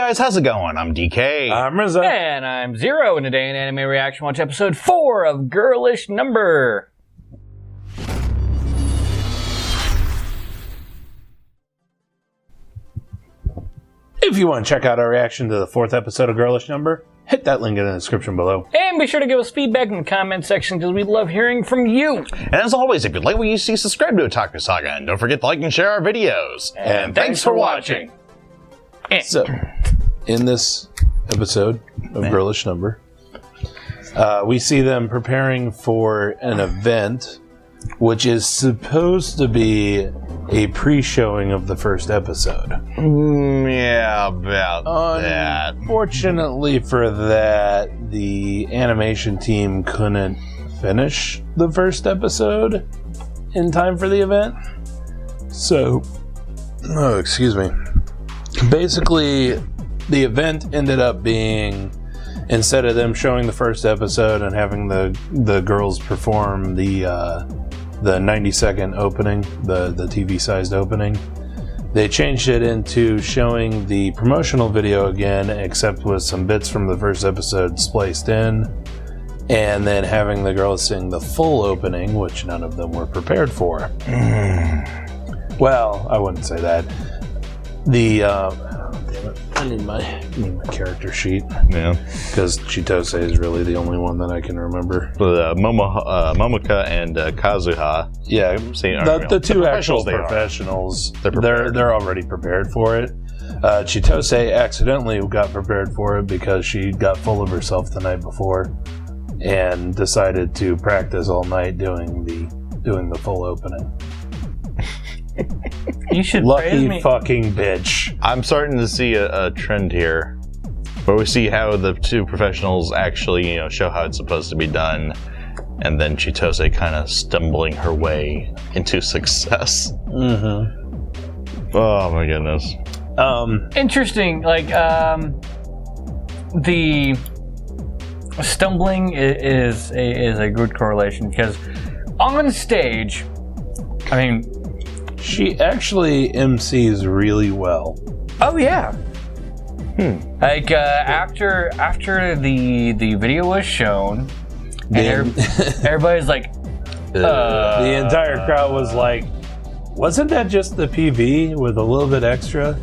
guys, how's it going? I'm DK. I'm Rizzo. And I'm Zero, and today in Anime Reaction Watch episode 4 of Girlish Number. If you want to check out our reaction to the 4th episode of Girlish Number, hit that link in the description below. And be sure to give us feedback in the comment section because we love hearing from you. And as always, if you like what you see, subscribe to Otaku Saga, and don't forget to like and share our videos. And thanks for watching. So, in this episode of Girlish Number, we see them preparing for an event, which is supposed to be a pre-showing of the first episode. Yeah, about that. Unfortunately for that, the animation team couldn't finish the first episode in time for the event. So, excuse me. Basically, the event ended up being, instead of them showing the first episode and having the girls perform the 90-second opening, the TV-sized opening, they changed it into showing the promotional video again, except with some bits from the first episode spliced in, and then having the girls sing the full opening, which none of them were prepared for. Well, I wouldn't say that. I need my character sheet. Yeah. Because Chitose is really the only one that I can remember. Momoka and Kazuha. Yeah, the two actual professionals, they're already prepared for it. Chitose accidentally got prepared for it because she got full of herself the night before and decided to practice all night doing the full opening. You should lucky fucking bitch. I'm starting to see a trend here where we see how the two professionals actually, show how it's supposed to be done, and then Chitose kind of stumbling her way into success. Mm-hmm. Oh my goodness. Interesting. Like, the stumbling is a good correlation because on stage, I mean, she actually MCs really well. Oh yeah. Like after the video was shown, and everybody's like, the entire crowd was like, wasn't that just the PV with a little bit extra?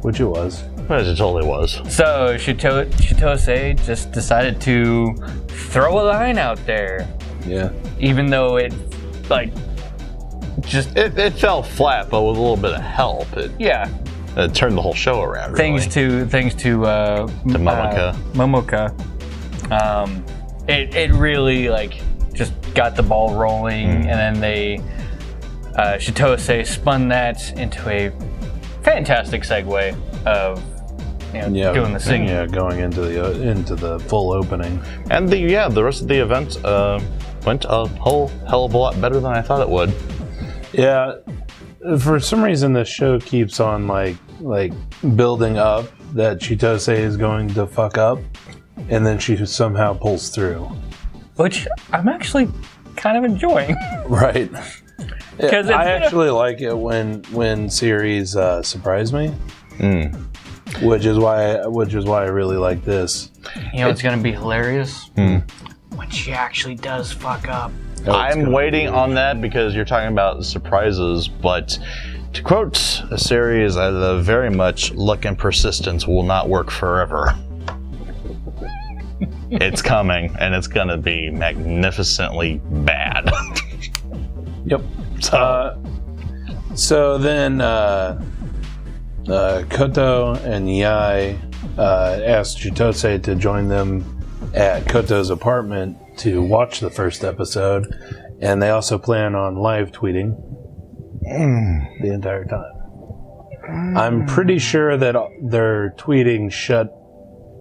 Which it was. As it totally was. So Chitose just decided to throw a line out there. Yeah. Even though it fell flat, but with a little bit of help, it turned the whole show around. Thanks to Momoka. It really just got the ball rolling, and then Chitose spun that into a fantastic segue of doing the singing. Yeah, going into the full opening, and the rest of the event went a whole hell of a lot better than I thought it would. Yeah, for some reason the show keeps on like building up that Chitose is going to fuck up, and then she somehow pulls through, which I'm actually kind of enjoying. Right. Because I actually like it when series surprise me, which is why I really like this. It's gonna be hilarious when she actually does fuck up. I'm waiting on that because you're talking about surprises, but to quote a series, very much luck and persistence will not work forever. It's coming, and it's gonna be magnificently bad. Yep. So then Koto and Yai asked Chitose to join them at Koto's apartment to watch the first episode, and they also plan on live tweeting the entire time. I'm pretty sure that their tweeting shut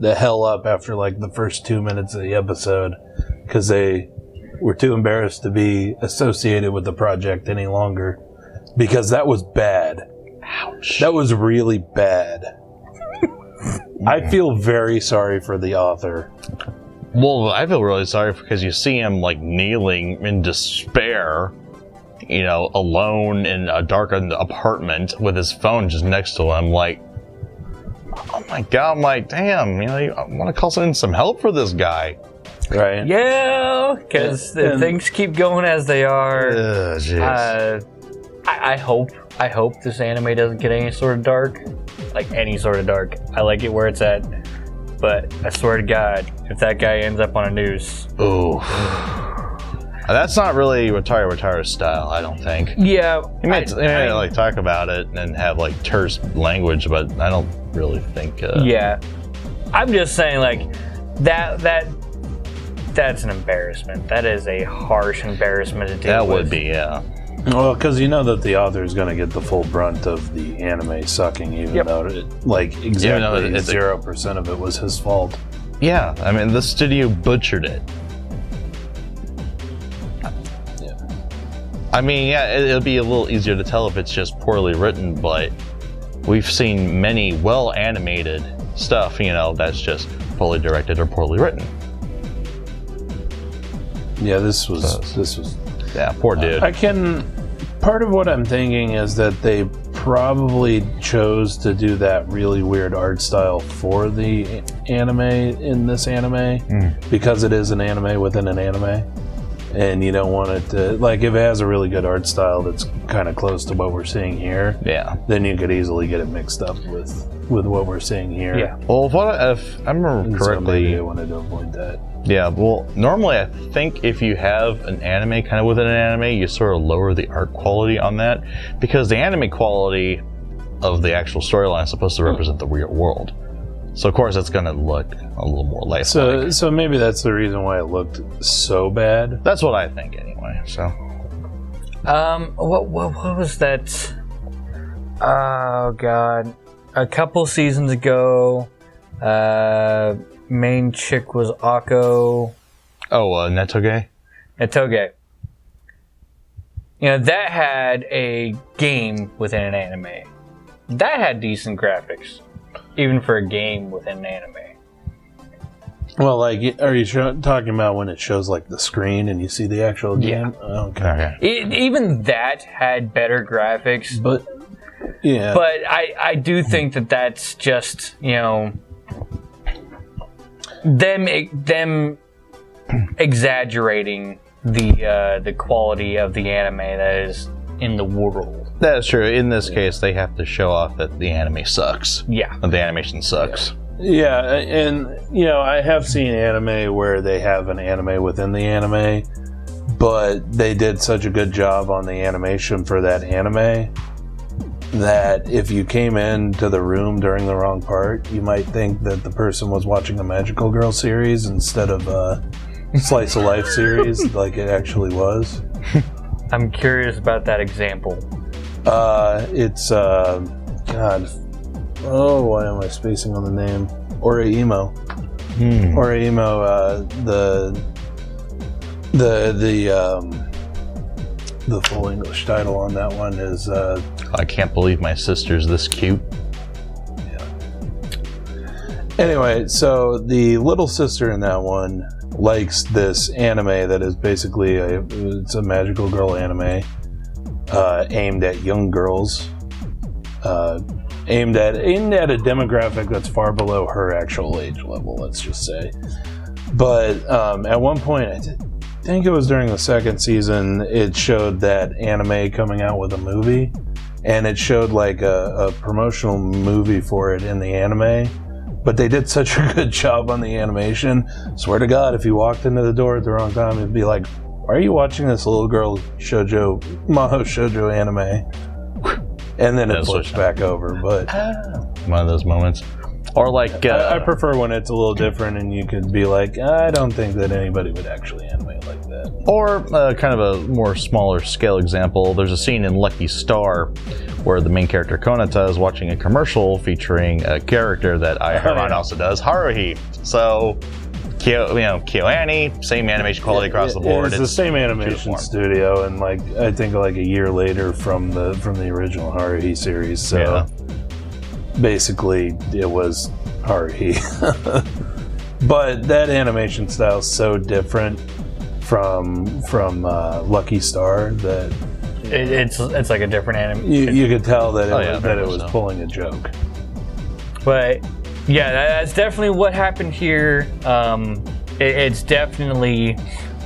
the hell up after the first 2 minutes of the episode because they were too embarrassed to be associated with the project any longer because that was bad. Ouch. That was really bad. I feel very sorry for the author. Well, I feel really sorry because you see him kneeling in despair, alone in a darkened apartment with his phone just next to him. oh my god, I'm like, damn, I want to call in some help for this guy. Right. Yeah, because things keep going as they are. I hope this anime doesn't get any sort of dark. Like any sort of dark. I like it where it's at. But I swear to God, if that guy ends up on a noose. Oh. That's not really Wataru's style, I don't think. Yeah. He might like talk about it and have like terse language, but I don't really think. Yeah. I'm just saying, like, that's an embarrassment. That is a harsh embarrassment to deal with. That would be, yeah. Well, because you know that the author is going to get the full brunt of the anime sucking, even though exactly 0% of it was his fault. Yeah, I mean, the studio butchered it. Yeah. I mean, yeah, it'll be a little easier to tell if it's just poorly written, but we've seen many well-animated stuff, that's just poorly directed or poorly written. Yeah, this was. Yeah, poor dude. Part of what I'm thinking is that they probably chose to do that really weird art style for the anime in this anime because it is an anime within an anime. And you don't want it to, like, if it has a really good art style that's kind of close to what we're seeing here, then you could easily get it mixed up with what we're seeing here. Yeah. Well, if I remember correctly, I wanted to avoid that. Yeah, well, normally I think if you have an anime kind of within an anime, you sort of lower the art quality on that, because the anime quality of the actual storyline is supposed to represent the real world. So of course it's going to look a little more lifelike. So maybe that's the reason why it looked so bad. That's what I think anyway. So, what was that? Oh God, a couple seasons ago, main chick was Akko. Oh, Netoge? Netoge. That had a game within an anime. That had decent graphics, even for a game within an anime. Well, like, are you talking about when it shows, like, the screen and you see the actual game? Yeah. Okay. Even that had better graphics. But, yeah. But I do think that's just, them exaggerating the quality of the anime that is in the world. That's true. In this case, they have to show off that the anime sucks. Yeah. That the animation sucks. Yeah, and, I have seen anime where they have an anime within the anime, but they did such a good job on the animation for that anime that if you came into the room during the wrong part, you might think that the person was watching a Magical Girl series instead of a Slice of Life series like it actually was. I'm curious about that example. It's God. Oh, why am I spacing on the name? Oraimo. Oraimo. The full English title on that one is. I can't believe my sister's this cute. Yeah. Anyway, so the little sister in that one likes this anime that is basically it's a magical girl anime aimed at young girls, aimed at a demographic that's far below her actual age level, let's just say. But at one point, I think it was during the second season, it showed that anime coming out with a movie, and it showed like a promotional movie for it in the anime. But they did such a good job on the animation. Swear to God, if you walked into the door at the wrong time, it'd be like, why are you watching this little girl Maho shoujo anime? And then it flips back over. But one of those moments. Or like... I prefer when it's a little different and you could be like, I don't think that anybody would actually animate like that. Or kind of a more smaller scale example, there's a scene in Lucky Star where the main character Konata is watching a commercial featuring a character that Herman also does, Haruhi. So, KyoAni, same animation quality across the board. It's the same animation studio, and like I think like a year later from the original Haruhi series. So basically, it was Haruhi. But that animation style is so different from Lucky Star that it's like a different anime. You could tell that it was pulling a joke. But yeah, that's definitely what happened here. It's definitely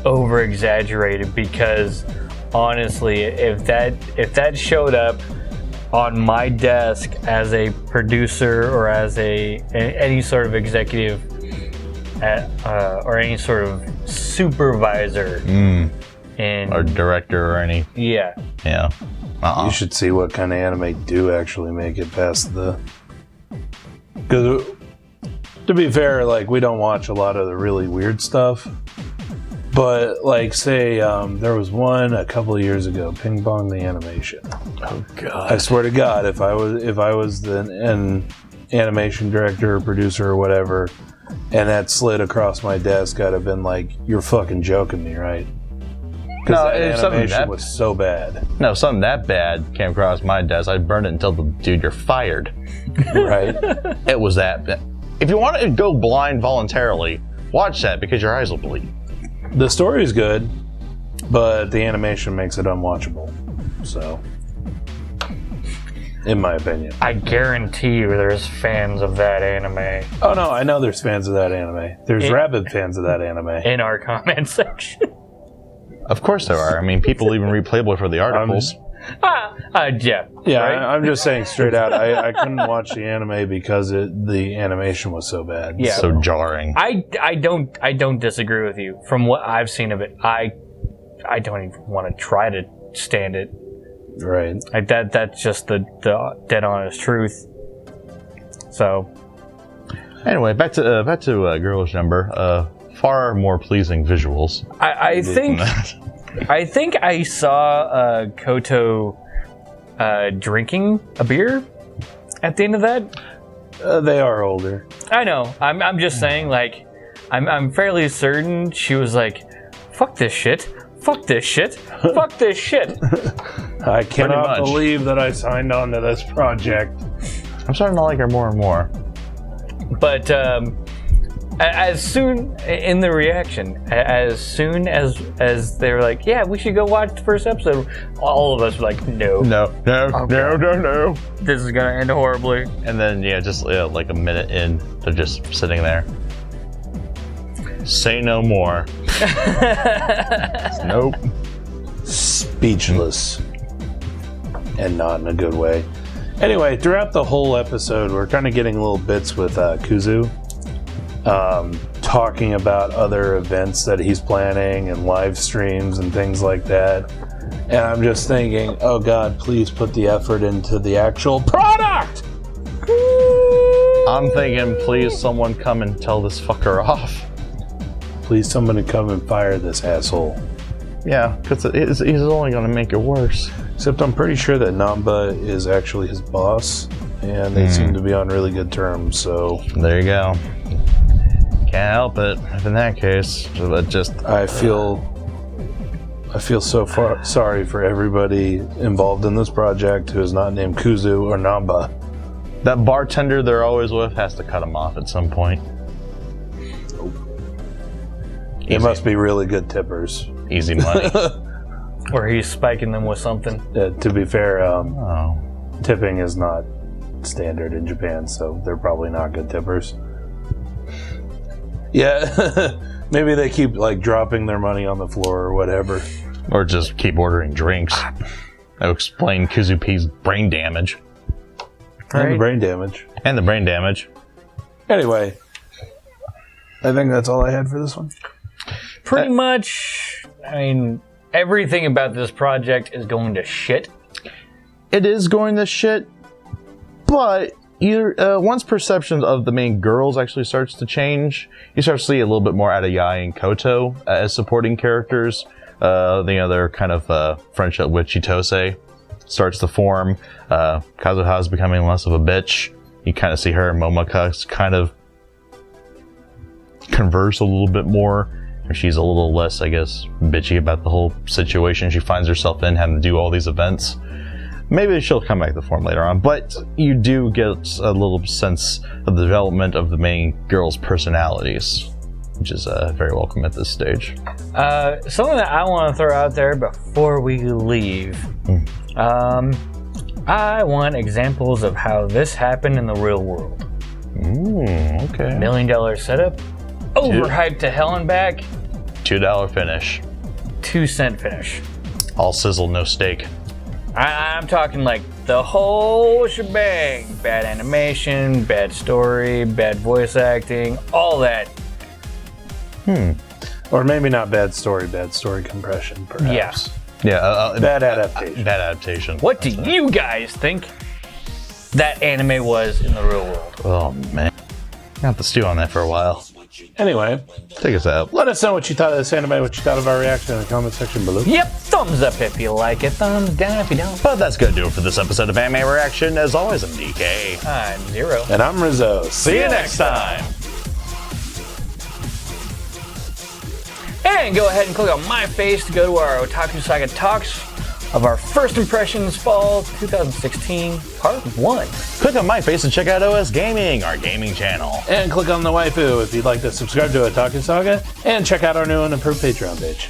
over exaggerated because honestly, if that showed up on my desk as a producer or as any sort of executive or any sort of supervisor or director or any. Yeah. You should see what kind of anime do actually make it past the. Because to be fair, like we don't watch a lot of the really weird stuff. But like, say there was one a couple of years ago, Ping Pong the Animation. Oh God! I swear to God, if I was an animation director or producer or whatever, and that slid across my desk, I'd have been like, "You're fucking joking me, right?" Because that animation was so bad. No, something that bad came across my desk. I'd burn it and tell the dude, "You're fired." Right? It was that bad. If you want to go blind voluntarily, watch that because your eyes will bleed. The story is good, but the animation makes it unwatchable. So, in my opinion. I guarantee you there's fans of that anime. Oh no, I know there's fans of that anime. There's rabid fans of that anime. In our comment section. Of course there are. I mean, people even read Playboy for the articles. Yeah. Yeah, right? I'm just saying straight out, I couldn't watch the anime because the animation was so bad. Yeah. So jarring. I don't disagree with you. From what I've seen of it, I don't even want to try to stand it. Right. Like that's just the dead honest truth. So Anyway, back to Girlish Number. Far more pleasing visuals. I think I saw Koto drinking a beer at the end of that. They are older. I know. I'm just saying, like, I'm fairly certain she was like, "Fuck this shit. Fuck this shit. Fuck this shit." I cannot believe that I signed on to this project. I'm starting to like her more and more. But as soon in the reaction, as soon as they were like, "Yeah, we should go watch the first episode," all of us were like, "No, No. this is gonna end horribly." And then just like a minute in, they're just sitting there. Say no more. Nope. Speechless. And not in a good way. Anyway, throughout the whole episode, we're kind of getting little bits with Kuzu. Talking about other events that he's planning and live streams and things like that. And I'm just thinking, oh God, please put the effort into the actual product! I'm thinking, please someone come and tell this fucker off. Please somebody come and fire this asshole. Yeah, because he's only going to make it worse. Except I'm pretty sure that Namba is actually his boss, and they seem to be on really good terms, so... There you go. Can't help it in that case, but just... I feel so sorry for everybody involved in this project who is not named Kuzu or Namba. That bartender they're always with has to cut him off at some point. They must be really good tippers. Easy money. Or he's spiking them with something. To be fair, tipping is not standard in Japan, so they're probably not good tippers. Yeah, maybe they keep like dropping their money on the floor or whatever. Or just keep ordering drinks. That would explain Kuzu P's brain damage. And the brain damage. And the brain damage. Anyway, I think that's all I had for this one. Pretty much, I mean, everything about this project is going to shit. It is going to shit, but once perceptions of the main girls actually starts to change, you start to see a little bit more out of Yai and Koto as supporting characters. Their kind of friendship with Chitose starts to form. Kazuha is becoming less of a bitch. You kind of see her and Momaka kind of converse a little bit more. She's a little less, I guess, bitchy about the whole situation she finds herself in, having to do all these events. Maybe she'll come back to form later on, but you do get a little sense of the development of the main girls' personalities, which is very welcome at this stage. Something that I want to throw out there before we leave. I want examples of how this happened in the real world. Okay. $1 million setup, overhyped to hell and back, $2 finish. 2-cent finish. All sizzle, no steak. I'm talking like the whole shebang. Bad animation, bad story, bad voice acting, all that. Or maybe not bad story compression, perhaps. Yeah. Bad adaptation. Bad adaptation. What do you guys think that anime was in the real world? Oh, man. I have to stew on that for a while. Anyway, Take us out. let us know what you thought of this anime, what you thought of our reaction in the comment section below. Yep, thumbs up if you like it, thumbs down if you don't. But that's going to do it for this episode of Anime Reaction. As always, I'm DK. I'm Zero. And I'm Rizzo. See you next time. And go ahead and click on my face to go to our Otaku Saga talks of our first impressions fall 2016 part 1. Click on my face and check out OS Gaming, our gaming channel. And click on the waifu if you'd like to subscribe to Otaku Saga and check out our new and improved Patreon page.